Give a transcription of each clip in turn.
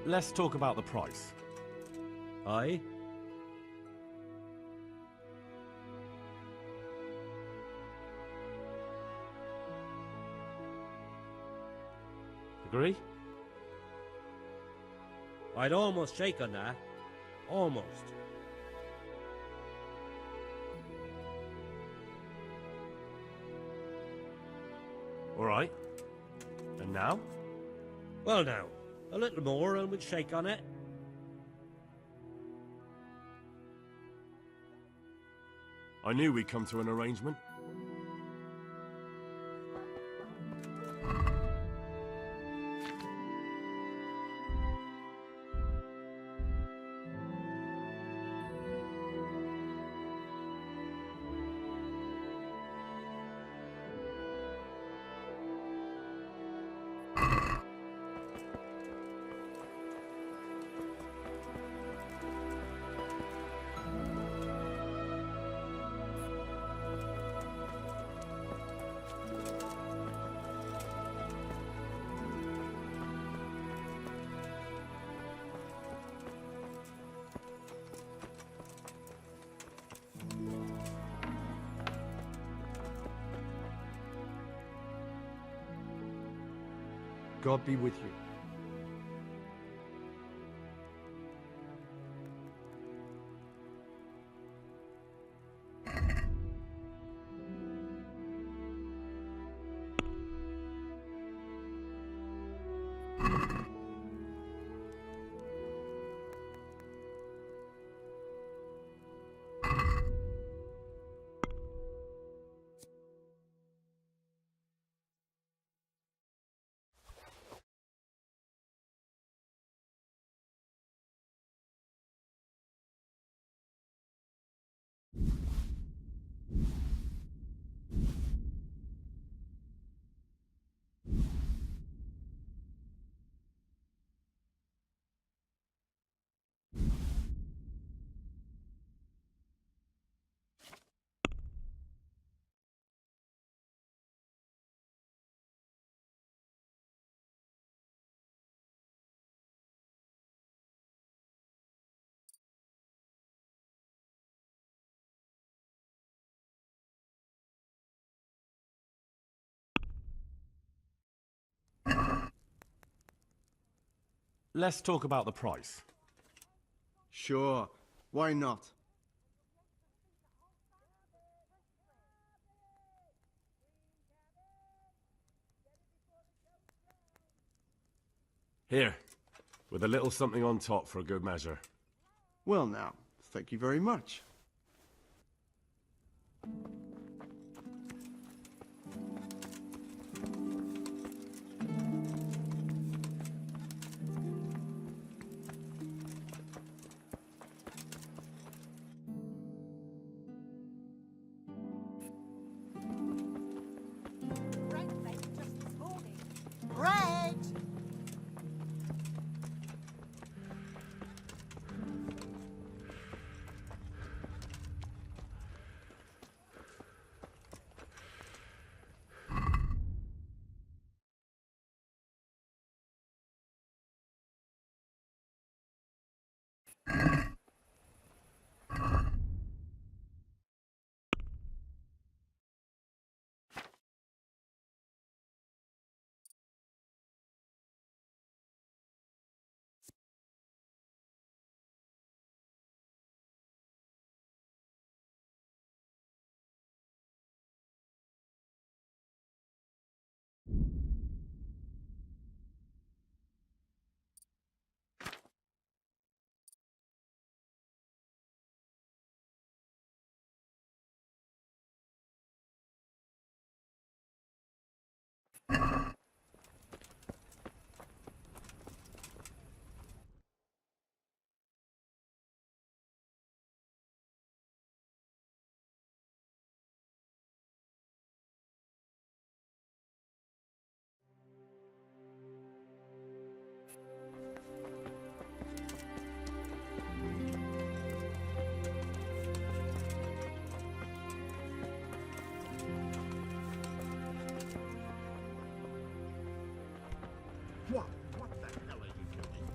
Let's talk about the price. Aye? Agree? I'd almost shake on that. Almost. All right. And now? Well now, a little more and we'll shake on it. I knew we'd come to an arrangement. God be with you. Let's talk about the price. Sure, why not? Here, with a little something on top for a good measure. Well now, thank you very much. What the hell are you doing?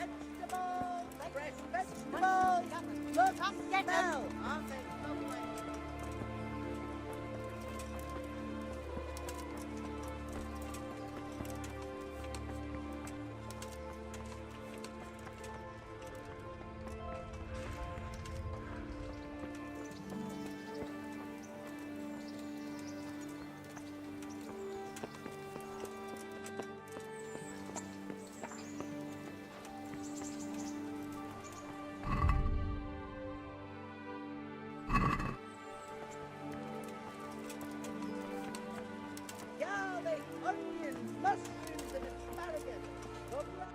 Vegetables! Fresh vegetables! Look, get them! Aren't they lovely? Garlic, onions, mushrooms, and asparagus. Come right.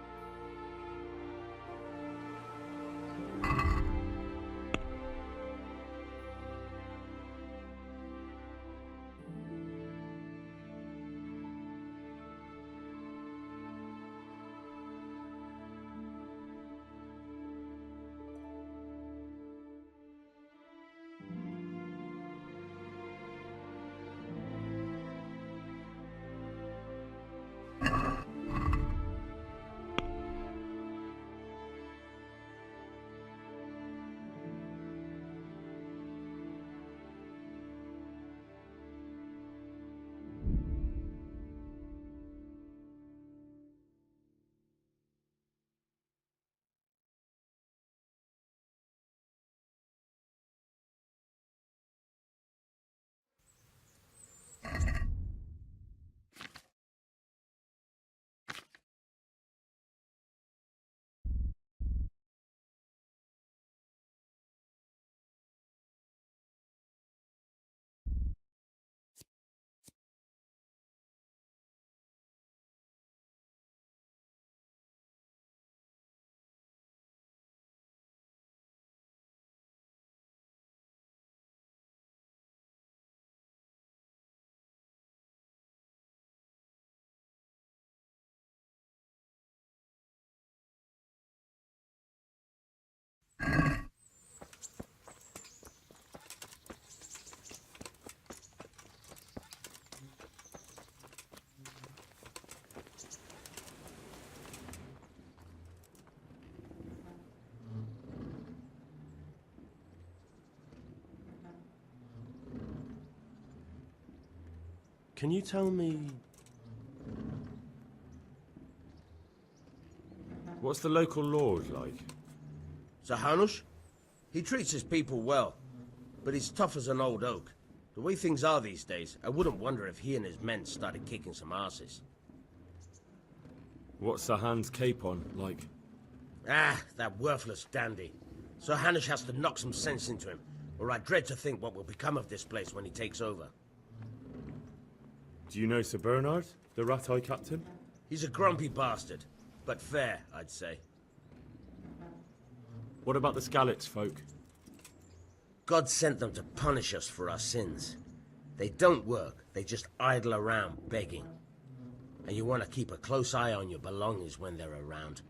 Can you tell me... What's the local lord like? Zahanush? He treats his people well, but he's tough as an old oak. The way things are these days, I wouldn't wonder if he and his men started kicking some asses. What's Sahan's capon like? Ah, that worthless dandy. Sir Hanush has to knock some sense into him, or I dread to think what will become of this place when he takes over. Do you know Sir Bernard, the rat-eye captain? He's a grumpy bastard, but fair, I'd say. What about the Skalitz folk? God sent them to punish us for our sins. They don't work, they just idle around begging. And you want to keep a close eye on your belongings when they're around.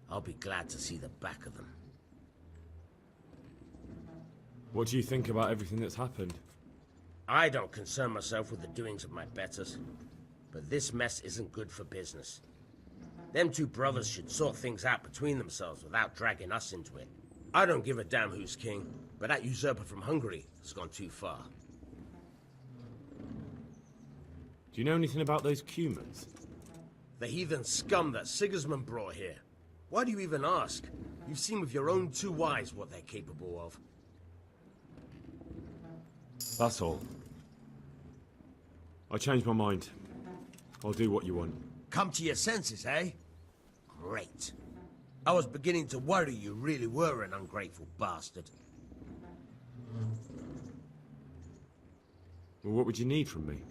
I'll be glad to see the back of them. What do you think about everything that's happened? I don't concern myself with the doings of my betters, but this mess isn't good for business. Them two brothers should sort things out between themselves without dragging us into it. I don't give a damn who's king, but that usurper from Hungary has gone too far. Do you know anything about those Cumans? The heathen scum that Sigismund brought here. Why do you even ask? You've seen with your own two eyes what they're capable of. That's all. I changed my mind. I'll do what you want. Come to your senses, eh? Great. I was beginning to worry you really were an ungrateful bastard. Well, what would you need from me?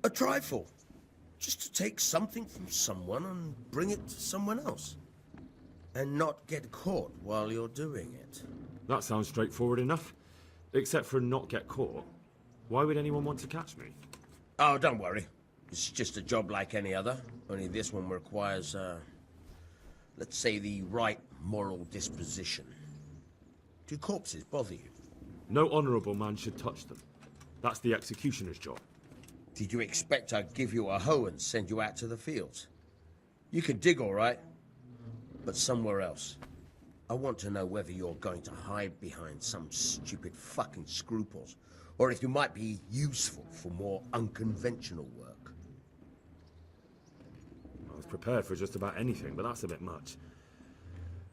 A trifle. Just to take something from someone and bring it to someone else. And not get caught while you're doing it. That sounds straightforward enough. Except for not get caught. Why would anyone want to catch me? Oh, don't worry. It's just a job like any other. Only this one requires, let's say, the right moral disposition. Do corpses bother you? No honourable man should touch them. That's the executioner's job. Did you expect I'd give you a hoe and send you out to the fields? You can dig all right, but somewhere else. I want to know whether you're going to hide behind some stupid fucking scruples, or if you might be useful for more unconventional work. I was prepared for just about anything, but that's a bit much.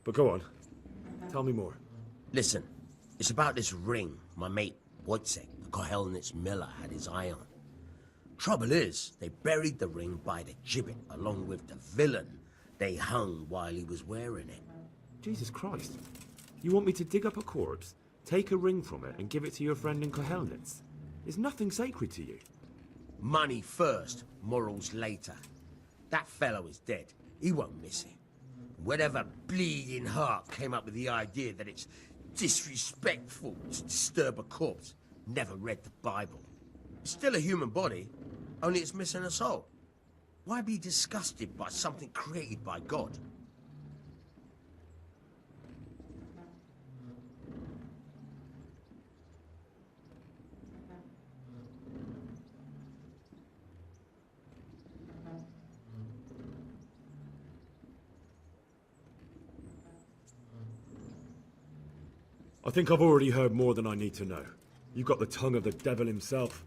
But go on. Tell me more. Listen, it's about this ring my mate Wojciech, the Kohelnitz miller, had his eye on. Trouble is, they buried the ring by the gibbet along with the villain they hung while he was wearing it. Jesus Christ. You want me to dig up a corpse, take a ring from it, and give it to your friend in Kohelnitz? Is nothing sacred to you? Money first, morals later. That fellow is dead. He won't miss it. Whatever bleeding heart came up with the idea that it's disrespectful to disturb a corpse never read the Bible. It's still a human body, only it's missing a soul. Why be disgusted by something created by God? I think I've already heard more than I need to know. You've got the tongue of the devil himself.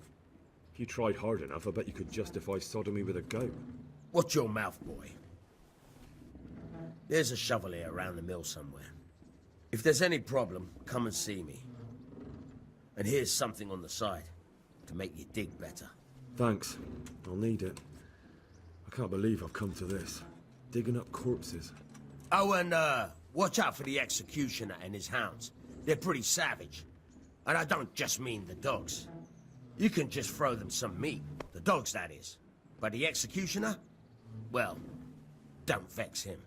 If you tried hard enough, I bet you could justify sodomy with a goat. Watch your mouth, boy. There's a shovel here around the mill somewhere. If there's any problem, come and see me. And here's something on the side to make you dig better. Thanks. I'll need it. I can't believe I've come to this. Digging up corpses. Oh, and watch out for the executioner and his hounds. They're pretty savage. And I don't just mean the dogs. You can just throw them some meat. The dogs, that is. But the executioner? Well, don't vex him.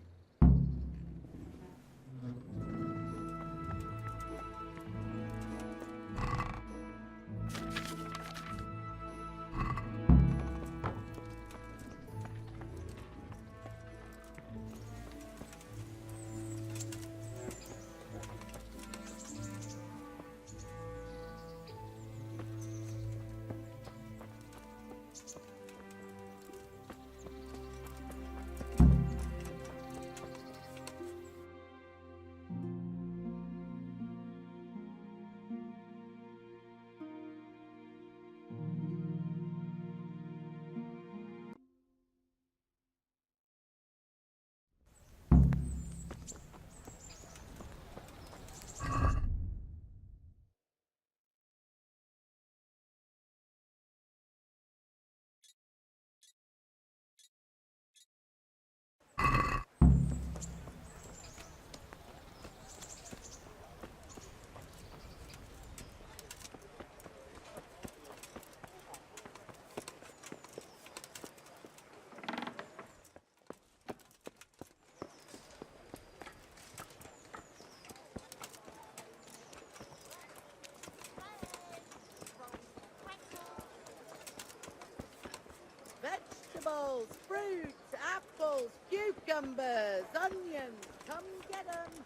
Vegetables, fruits, apples, cucumbers, onions. Come get 'em.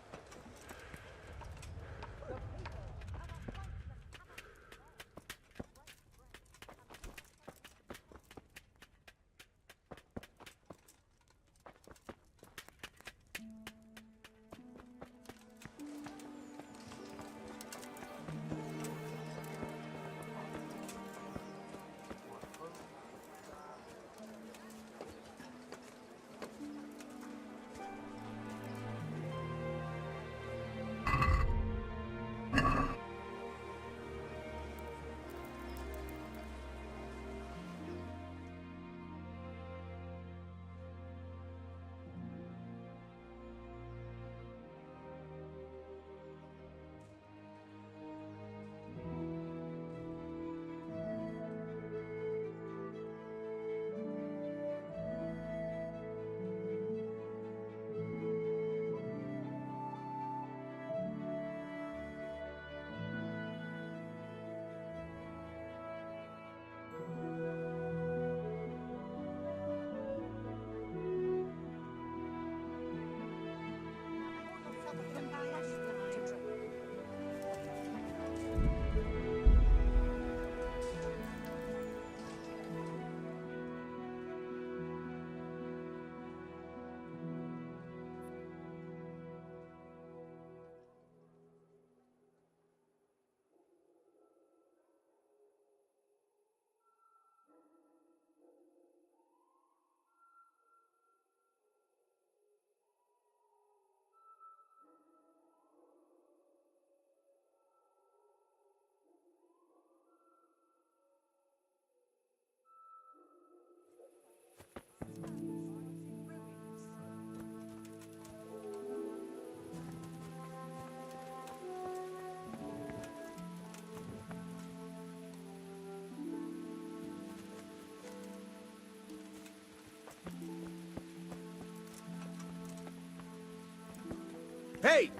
Hey!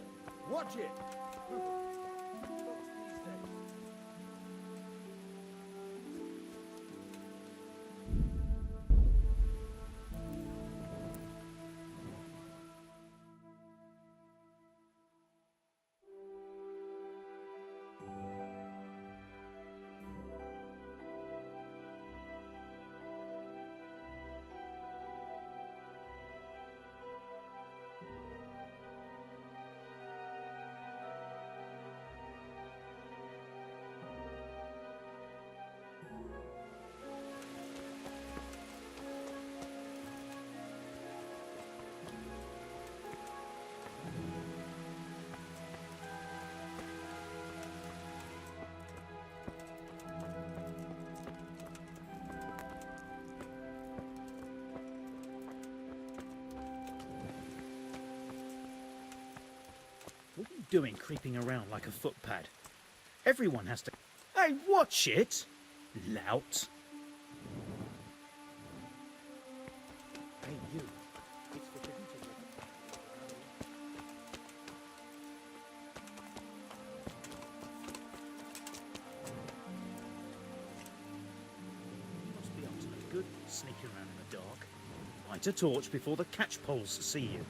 Watch it! What are you doing creeping around like a footpad? Everyone has to... Hey, watch it! Lout. Hey, you. It's forbidden to look You must be up to no good, sneaking around in the dark. Light a torch before the catchpoles see you.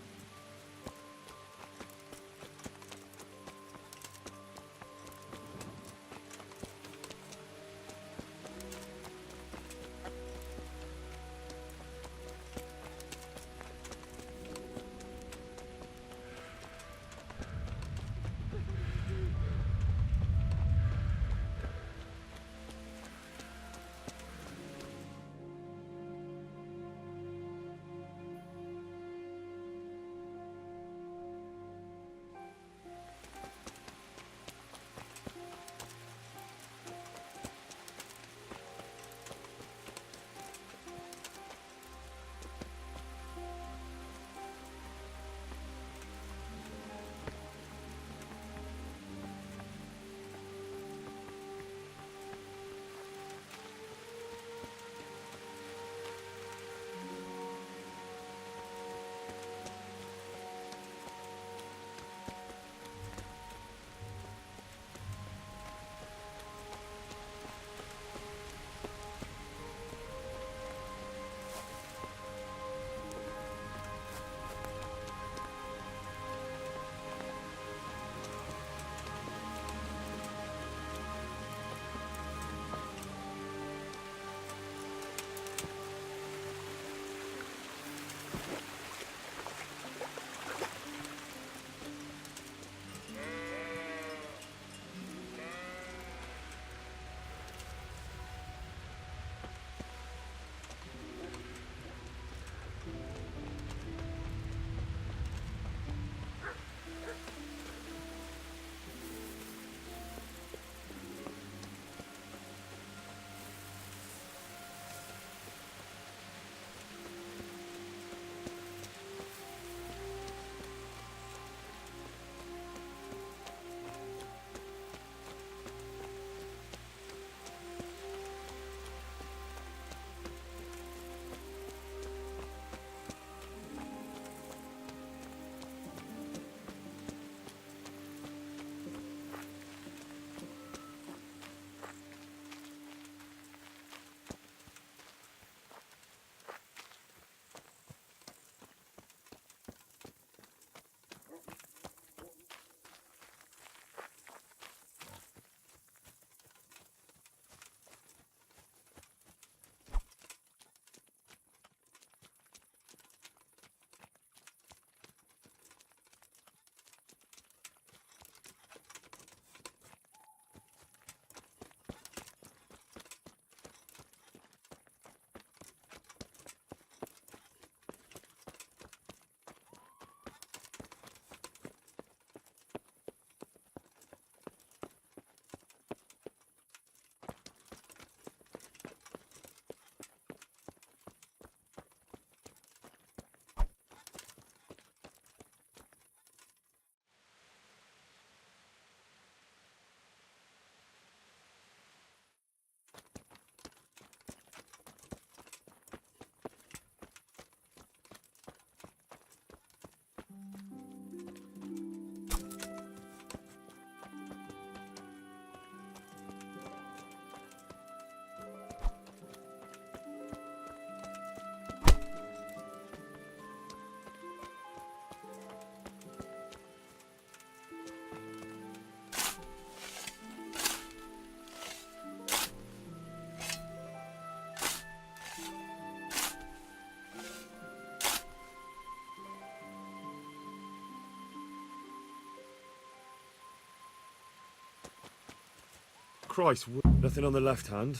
Christ, nothing on the left hand.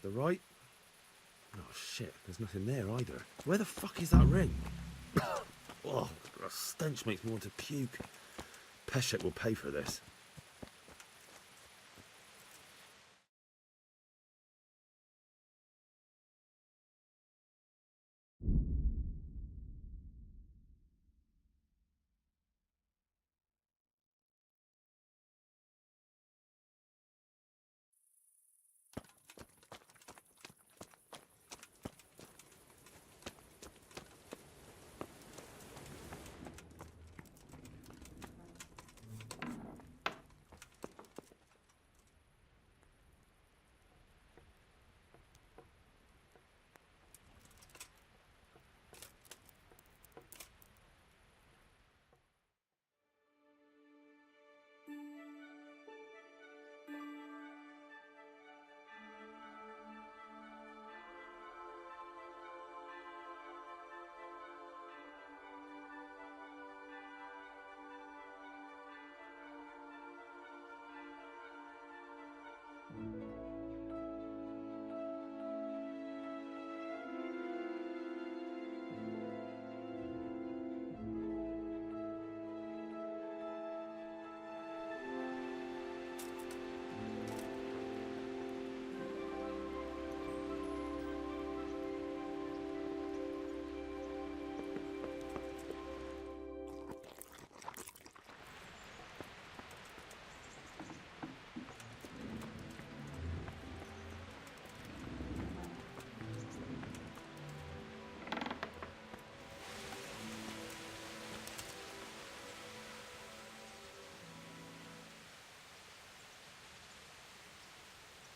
The right? Oh shit, there's nothing there either. Where the fuck is that ring? Oh, the stench makes me want to puke. Peshek will pay for this.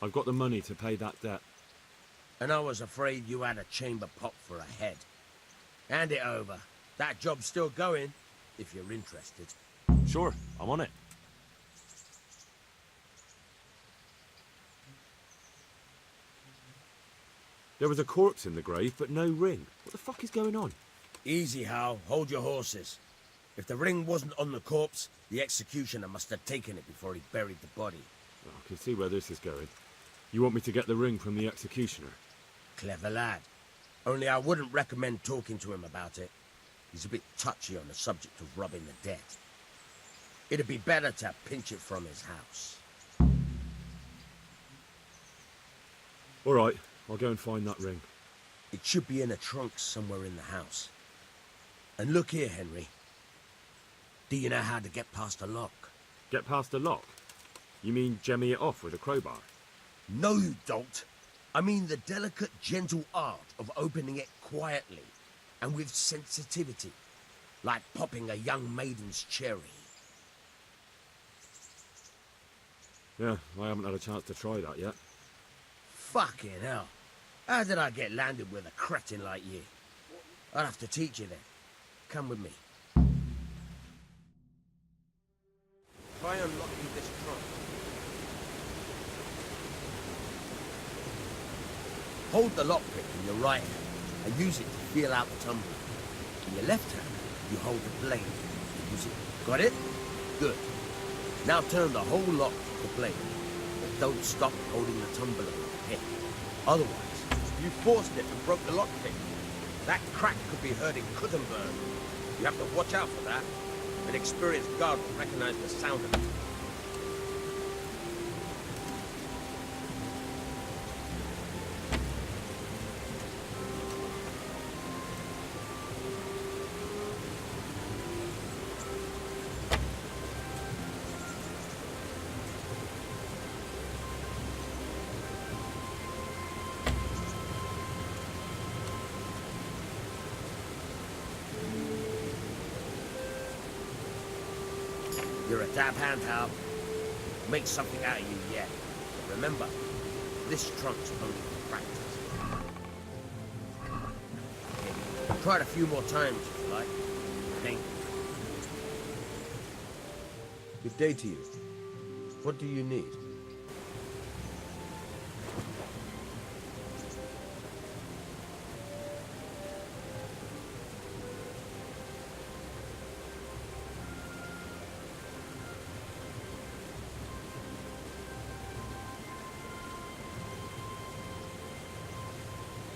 I've got the money to pay that debt. And I was afraid you had a chamber pot for a head. Hand it over. That job's still going, if you're interested. Sure, I'm on it. There was a corpse in the grave, but no ring. What the fuck is going on? Easy, Hal. Hold your horses. If the ring wasn't on the corpse, the executioner must have taken it before he buried the body. Oh, I can see where this is going. You want me to get the ring from the executioner? Clever lad. Only I wouldn't recommend talking to him about it. He's a bit touchy on the subject of robbing the dead. It'd be better to pinch it from his house. All right, I'll go and find that ring. It should be in a trunk somewhere in the house. And look here, Henry. Do you know how to get past a lock? Get past a lock? You mean jemmy it off with a crowbar? No, you don't. I mean the delicate, gentle art of opening it quietly and with sensitivity, like popping a young maiden's cherry. Yeah, I haven't had a chance to try that yet. Fucking hell. How did I get landed with a cretin like you? I'll have to teach you then. Come with me. Try unlocking this trunk. Hold the lockpick in your right hand and use it to feel out the tumbler. In your left hand, you hold the blade and use it. Got it? Good. Now turn the whole lock to the blade, but don't stop holding the tumbler with the pick. Otherwise, you forced it and broke the lockpick. That crack could be heard in Kuttenberg. You have to watch out for that. An experienced guard will recognize the sound of it. You're a dab hand, Hal. Make something out of you yet. But remember, this trunk's only for practice. Okay. Try it a few more times if you like. Thank you. Good day to you. What do you need?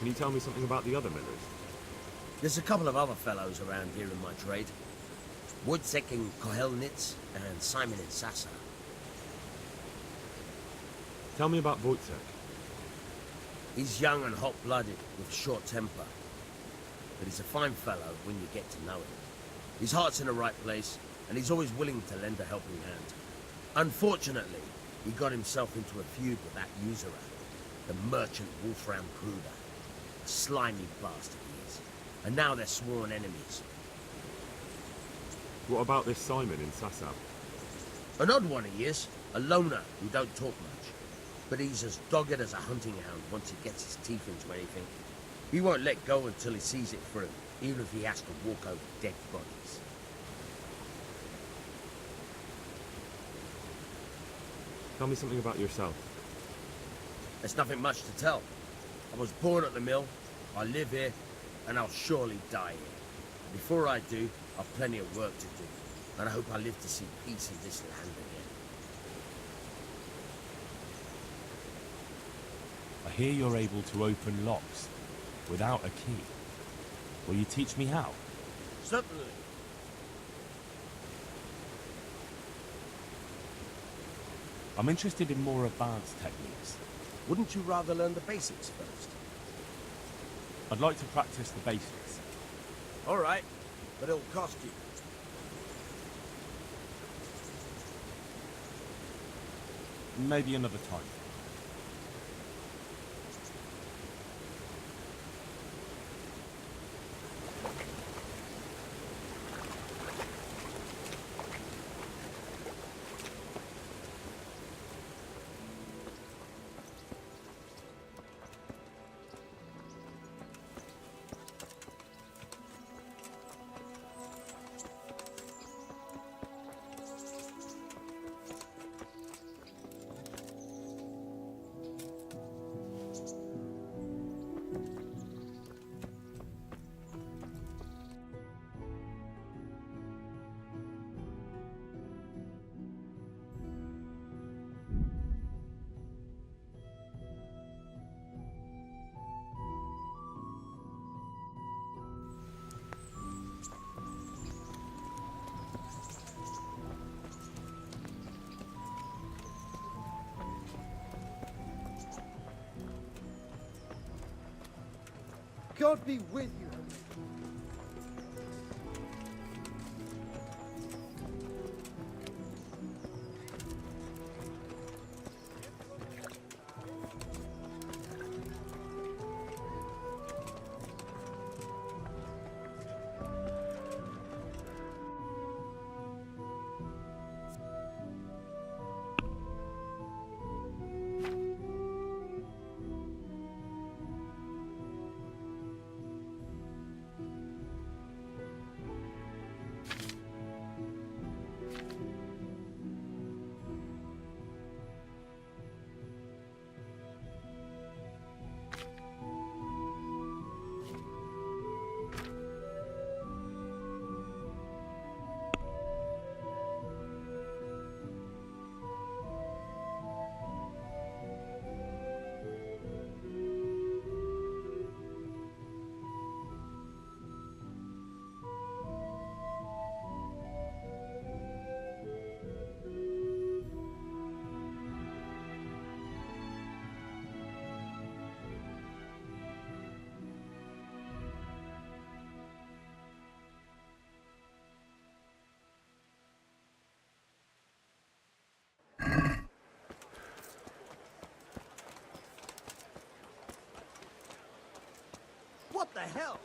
Can you tell me something about the other millers? There's a couple of other fellows around here in my trade. Wojciech in Kohelnitz and Simon in Sassa. Tell me about Wojciech. He's young and hot-blooded, with a short temper. But he's a fine fellow when you get to know him. His heart's in the right place, and he's always willing to lend a helping hand. Unfortunately, he got himself into a feud with that usurer, the merchant Wolfram Kruger. A slimy bastard he is. And now they're sworn enemies. What about this Simon in Sassa? An odd one he is, a loner who don't talk much. But he's as dogged as a hunting hound once he gets his teeth into anything. He won't let go until he sees it through, even if he has to walk over dead bodies. Tell me something about yourself. There's nothing much to tell. I was born at the mill, I live here, and I'll surely die here. Before I do, I've plenty of work to do, and I hope I live to see peace in this land again. I hear you're able to open locks without a key. Will you teach me how? Certainly. I'm interested in more advanced techniques. Wouldn't you rather learn the basics first? I'd like to practice the basics. All right, but it'll cost you. Maybe another time. God be with you. What the hell?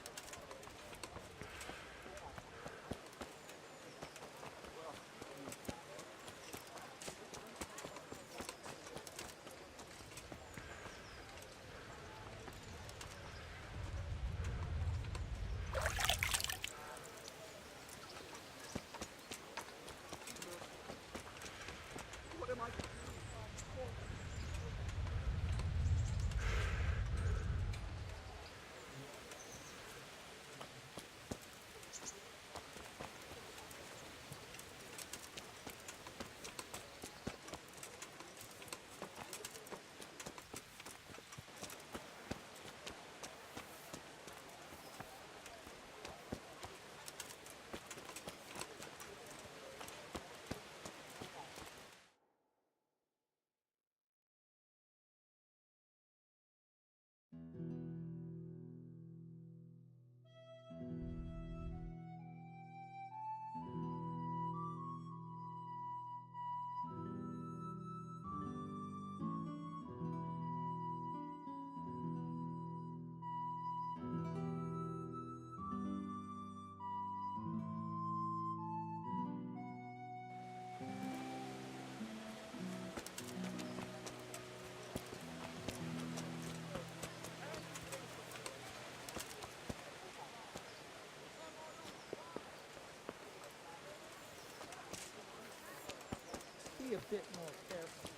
bit more careful.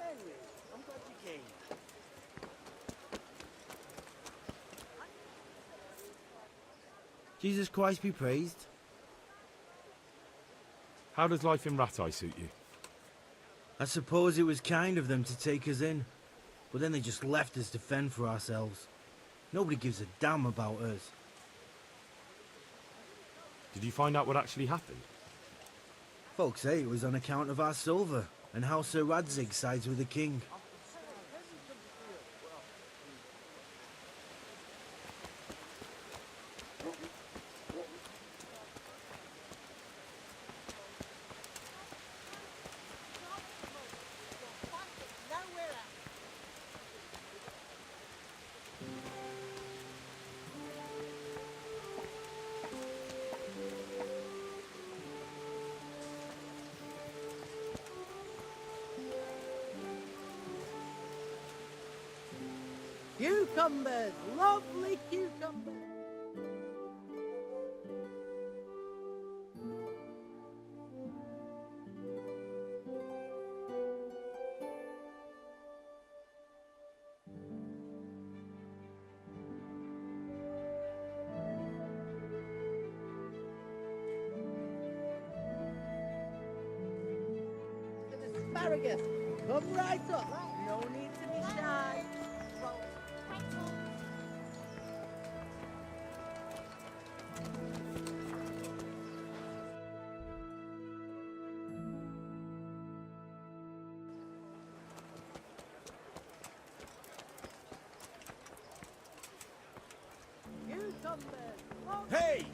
Anyway, I'm glad you came. Jesus Christ be praised. How does life in Rattay suit you? I suppose it was kind of them to take us in, but then they just left us to fend for ourselves. Nobody gives a damn about us. Did you find out what actually happened? Folks say it was on account of our silver, and how Sir Radzig sides with the king. Nowhere else. Cucumbers, lovely cucumbers. An asparagus, come right up. No need to be shy. Hey!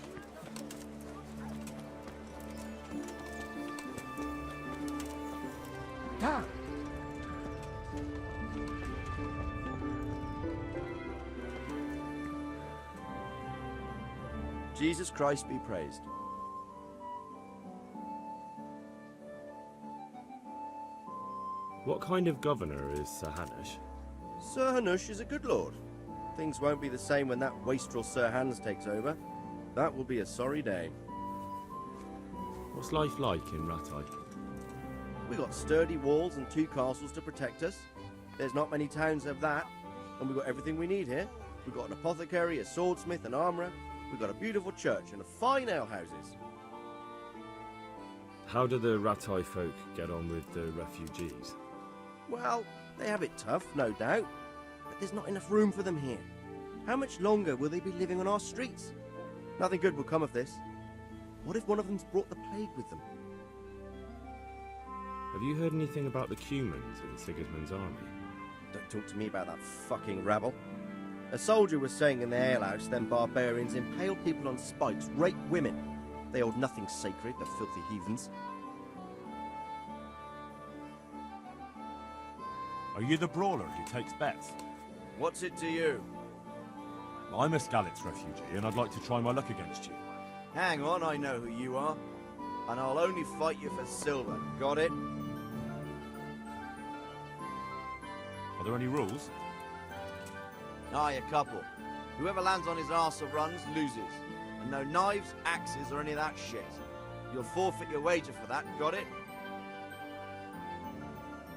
Jesus Christ be praised. What kind of governor is Sir Hanush? Sir Hanush is a good lord. Things won't be the same when that wastrel Sir Hans takes over. That will be a sorry day. What's life like in Rattay? We got sturdy walls and 2 castles to protect us. There's not many towns have that, and we've got everything we need here. We've got an apothecary, a swordsmith, an armourer. We've got a beautiful church and a fine alehouses. How do the Rattay folk get on with the refugees? Well, they have it tough, no doubt, but there's not enough room for them here. How much longer will they be living on our streets? Nothing good will come of this. What if one of them's brought the plague with them? Have you heard anything about the Cumans in Sigismund's army? Don't talk to me about that fucking rabble. A soldier was saying in the alehouse them barbarians impale people on spikes, rape women. They hold nothing sacred, the filthy heathens. Are you the brawler who takes bets? What's it to you? I'm a Skalitz refugee and I'd like to try my luck against you. Hang on, I know who you are. And I'll only fight you for silver. Got it? Are there any rules? Aye, a couple. Whoever lands on his arse or runs, loses. And no knives, axes, or any of that shit. You'll forfeit your wager for that, got it?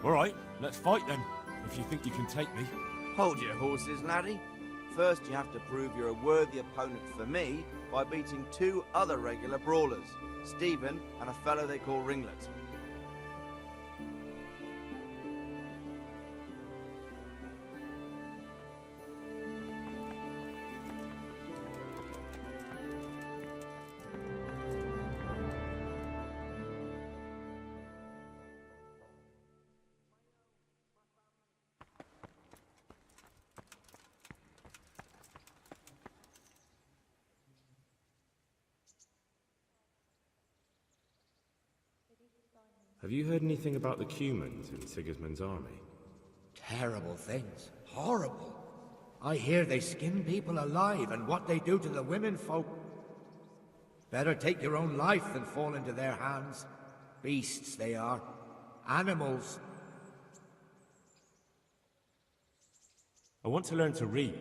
Alright, let's fight then, if you think you can take me. Hold your horses, laddie. First you have to prove you're a worthy opponent for me by beating 2 other regular brawlers, Stephen and a fellow they call Ringlet. Have you heard anything about the Cumans in Sigismund's army? Terrible things. Horrible. I hear they skin people alive and what they do to the women folk. Better take your own life than fall into their hands. Beasts they are. Animals. I want to learn to read.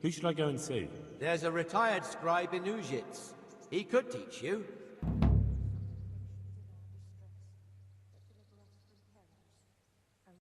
Who should I go and see? There's a retired scribe in Ujits. He could teach you.